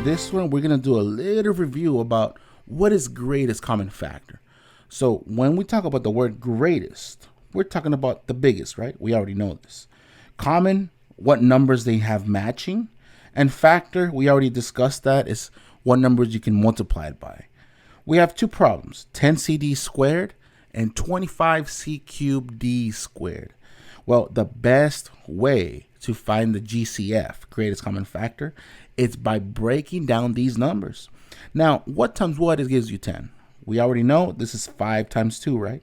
this one, we're going to do a little review about what is greatest common factor. So when we talk about the word greatest, we're talking about the biggest, right? We already know this. Common, what numbers they have matching. And factor, we already discussed that, is what numbers you can multiply it by. We have two problems, 10cd squared and 25c cubed d squared. Well, the best way to find the GCF, greatest common factor, is by breaking down these numbers. Now, what times what gives you 10? We already know this is 5 times 2, right?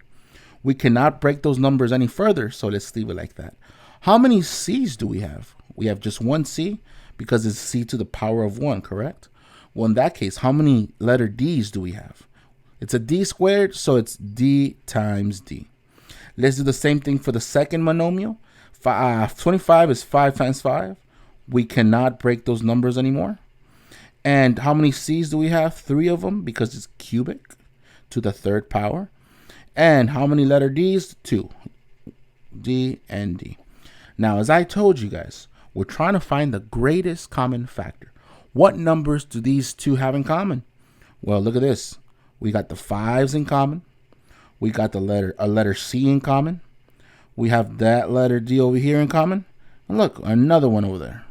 We cannot break those numbers any further, so let's leave it like that. How many c's do we have? We have just one c because it's c to the power of 1, correct? Well, in that case, how many letter d's do we have? It's a d squared, so it's d times d. Let's do the same thing for the second monomial. 25 is 5 times 5. We cannot break those numbers anymore. And how many c's do we have? 3 of them because it's cubic to the third power. And how many letter d's? 2. D and D. Now, as I told you guys, we're trying to find the greatest common factor. What numbers do these two have in common? Well, look at this. We got the 5s in common. We got a letter C in common. We have that letter D over here in common. And look, another one over there.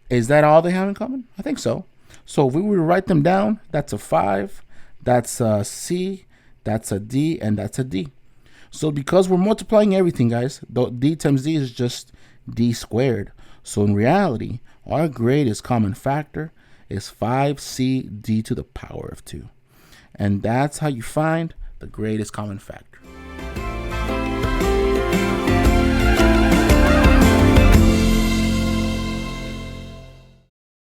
Is that all they have in common? I think so. So if we were to write them down, that's a 5, that's a C, that's a D, and that's a D. So because we're multiplying everything, guys, D times D is just D squared. So in reality, our greatest common factor is 5cd to the power of 2. And that's how you find the greatest common factor.